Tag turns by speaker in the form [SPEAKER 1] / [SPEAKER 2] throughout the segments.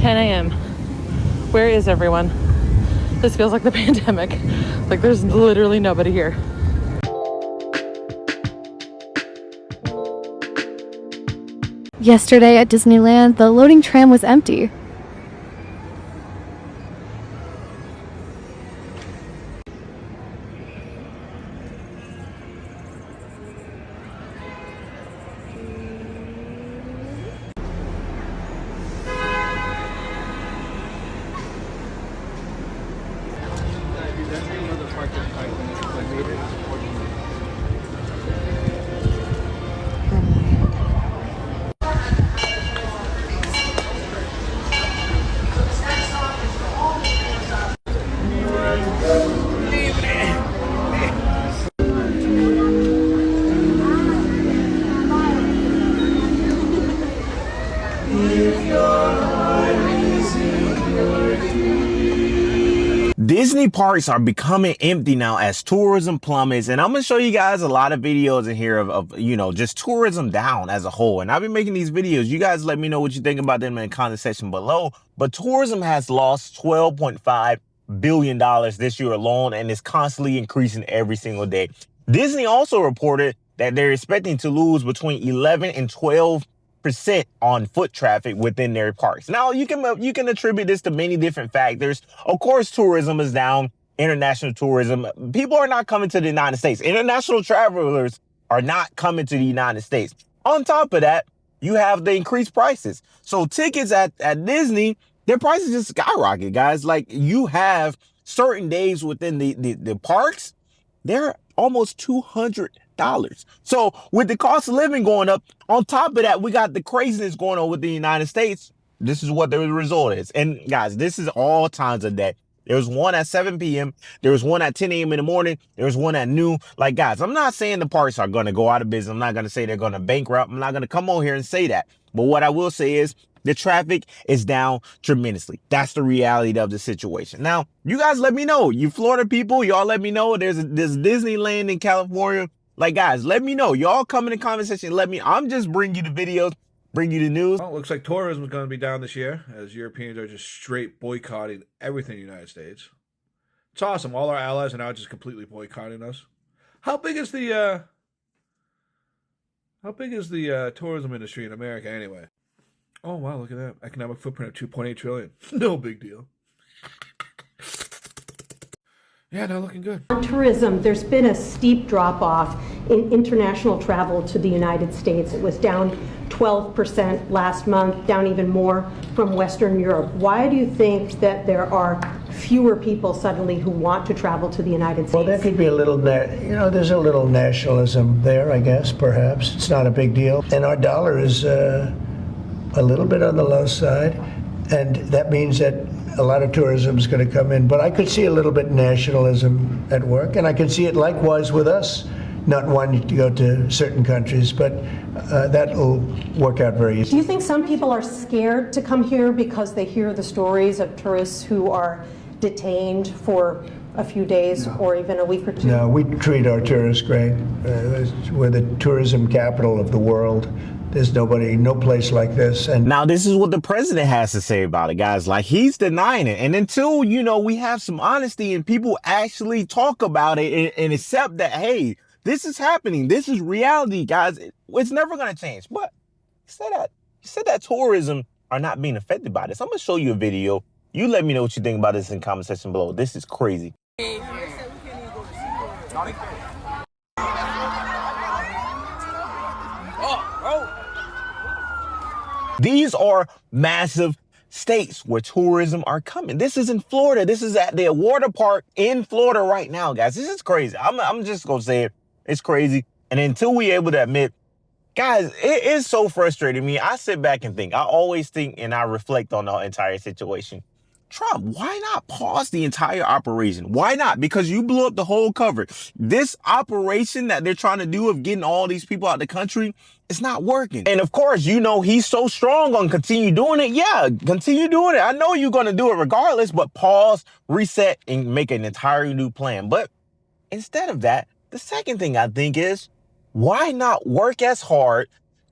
[SPEAKER 1] 10 a.m. Where is everyone? This feels like the pandemic. Like there's literally nobody here.
[SPEAKER 2] Yesterday at Disneyland, the loading tram was empty.
[SPEAKER 3] Disney parks are becoming empty now as tourism plummets, and I'm gonna show you guys a lot of videos in here of you know, just tourism down as a whole. And I've been making these videos. You guys let me know what you think about them in the comment section below. But tourism has lost $12.5 billion this year alone, and it's constantly increasing every single day. Disney also reported that they're expecting to lose between 11 and 12% on foot traffic within their parks. Now, you can attribute this to many different factors. Of course, tourism is down, international tourism. People are not coming to the United States. International travelers are not coming to the United States. On top of that, you have the increased prices. So tickets at Disney, their prices just skyrocket, guys. Like, you have certain days within the parks, they're almost $200. So with the cost of living going up, on top of that, we got the craziness going on with the United States. This is what the result is. And guys, this is all times of day. There's one at 7 p.m. There was one at 10 a.m. in the morning. There's one at noon. Like, guys, I'm not saying the parks are going to go out of business. I'm not going to say they're going to bankrupt. I'm not going to come on here and say that. But what I will say is the traffic is down tremendously. That's the reality of the situation. Now, you guys let me know. You Florida people, y'all let me know. There's Disneyland in California. Like, guys, let me know. Y'all come in the comment section. I'm just bringing you the videos, bring you the news.
[SPEAKER 4] Well, it looks like tourism is going to be down this year as Europeans are just straight boycotting everything in the United States. It's awesome. All our allies are now just completely boycotting us. How big is the tourism industry in America anyway? Oh, wow, look at that. Economic footprint of $2.8 trillion. No big deal. Yeah, no, looking good.
[SPEAKER 5] On tourism, there's been a steep drop-off in international travel to the United States. It was down 12% last month, down even more from Western Europe. Why do you think that there are fewer people suddenly who want to travel to the United States?
[SPEAKER 6] Well, there could be a little, there's a little nationalism there, I guess, perhaps. It's not a big deal. And our dollar is a little bit on the low side, and that means that a lot of tourism is going to come in. But I could see a little bit nationalism at work, and I can see it likewise with us not wanting to go to certain countries, but that will work out very easily.
[SPEAKER 5] Do you think some people are scared to come here because they hear the stories of tourists who are detained for a few days or even a week or two?
[SPEAKER 6] No, we treat our tourists great. We're the tourism capital of the world. There's no place like this. And
[SPEAKER 3] now this is what the president has to say about it, guys. Like, he's denying it. And until, we have some honesty and people actually talk about it and accept that, hey, this is happening. This is reality, guys. It's never going to change. But he said that tourism are not being affected by this. I'm going to show you a video. You let me know what you think about this in the comment section below. This is crazy. These are massive states where tourism are coming. This is in Florida. This is at the water park in Florida right now, guys. This is crazy. I'm just going to say it. It's crazy. And until we're able to admit, guys, it is so frustrating me. I sit back and think. I always think and I reflect on the entire situation. Trump, why not pause the entire operation? Why not? Because you blew up the whole cover. This operation that they're trying to do of getting all these people out of the country, it's not working. And of course, he's so strong on continue doing it. Yeah, continue doing it. I know you're going to do it regardless, but pause, reset, and make an entirely new plan. But instead of that, the second thing I think is, why not work as hard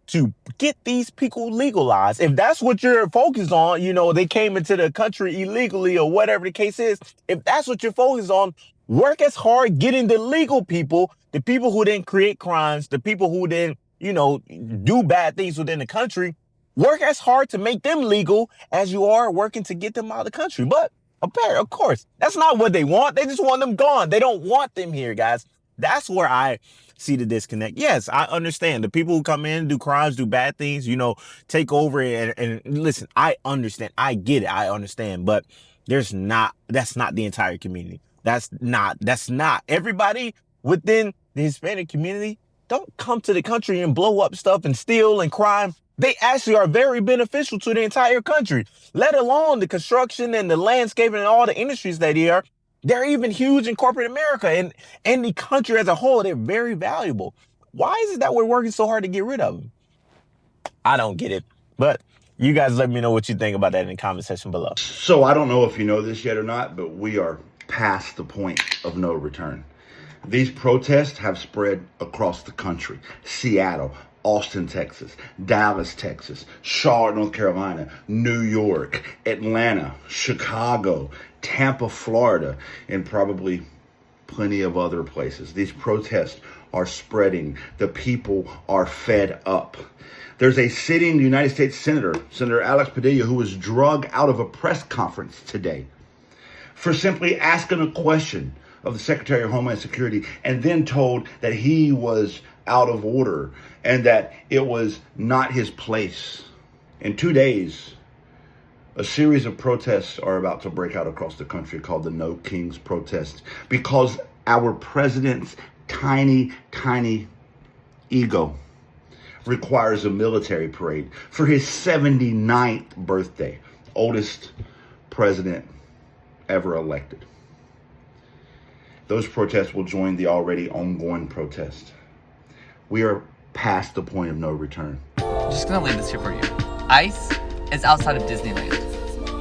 [SPEAKER 3] to get these people legalized. If that's what you're focused on, you know, they came into the country illegally or whatever the case is. If that's what you're focused on, work as hard getting the legal people, the people who didn't create crimes, the people who didn't, you know, do bad things within the country. Work as hard to make them legal as you are working to get them out of the country. But of course, that's not what they want. They just want them gone. They don't want them here, guys. That's where I see the disconnect. Yes, I understand the people who come in, do crimes, do bad things, you know, take over and listen, I understand. I get it. I understand. But that's not the entire community. That's not everybody within the Hispanic community don't come to the country and blow up stuff and steal and crime. They actually are very beneficial to the entire country, let alone the construction and the landscaping and all the industries that they are. They're even huge in corporate America and the country as a whole. They're very valuable. Why is it that we're working so hard to get rid of them? I don't get it. But you guys let me know what you think about that in the comment section below.
[SPEAKER 7] So I don't know if you know this yet or not, but we are past the point of no return. These protests have spread across the country. Seattle, Austin, Texas, Dallas, Texas, Charlotte, North Carolina, New York, Atlanta, Chicago, Tampa, Florida, and probably plenty of other places. These protests are spreading. The people are fed up. There's a sitting United States Senator, Senator Alex Padilla, who was drugged out of a press conference today for simply asking a question of the Secretary of Homeland Security and then told that he was out of order and that it was not his place. In 2 days, a series of protests are about to break out across the country called the No Kings protest because our president's tiny ego requires a military parade for his 79th birthday, oldest president ever elected. Those protests will join the already ongoing protest. We are past the point of no return.
[SPEAKER 8] I'm just gonna leave this here for you. ICE is outside of Disneyland.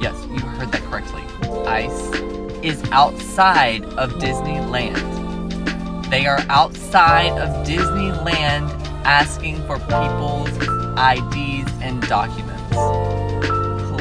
[SPEAKER 8] Yes, you heard that correctly. ICE is outside of Disneyland. They are outside of Disneyland asking for people's IDs and documents.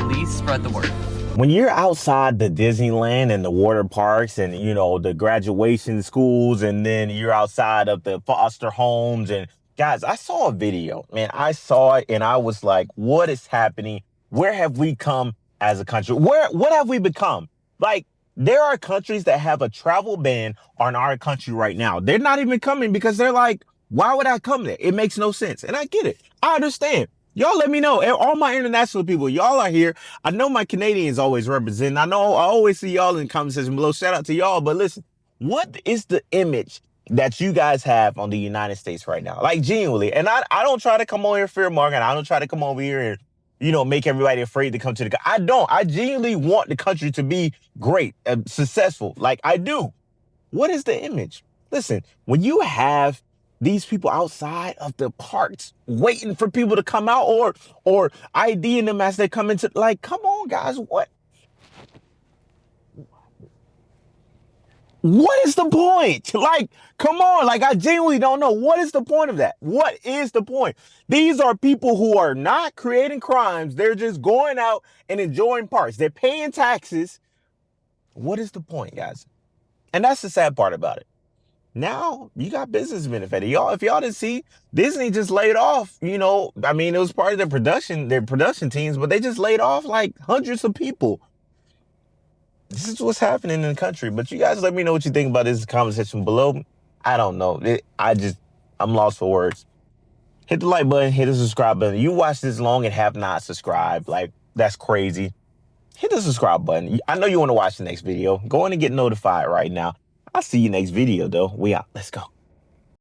[SPEAKER 8] Please spread the word.
[SPEAKER 3] When you're outside the Disneyland and the water parks and, you know, the graduation schools, and then you're outside of the foster homes, and guys, I saw a video, man, I saw it and I was like, what is happening? Where have we come as a country? What have we become? Like, there are countries that have a travel ban on our country right now. They're not even coming because they're like, why would I come there? It makes no sense. And I get it. I understand. Y'all let me know. All my international people, y'all are here. I know my Canadians always represent. I know I always see y'all in the comment section below. Shout out to y'all. But listen, what is the image that you guys have on the United States right now? Like, genuinely. And I don't try to come over here fear mongering. I don't try to come over here and, you know, make everybody afraid to come to the country. I don't. I genuinely want the country to be great, successful. Like, I do. What is the image? Listen, when you have these people outside of the parks waiting for people to come out or IDing them as they come into, like, come on, guys, what is the point? Like, come on, like, I genuinely don't know. What is the point of that? What is the point? These are people who are not creating crimes. They're just going out and enjoying parks. They're paying taxes. What is the point, guys? And that's the sad part about it. Now you got business benefited. Y'all, if y'all didn't see, Disney just laid off, you know, I mean, it was part of their production teams, but they just laid off like hundreds of people. This is what's happening in the country. But you guys let me know what you think about this comment section below. I don't know. I'm lost for words. Hit the like button, hit the subscribe button. You watch this long and have not subscribed. Like, that's crazy. Hit the subscribe button. I know you want to watch the next video. Go in and get notified right now. I'll see you next video, though. We out. Let's go.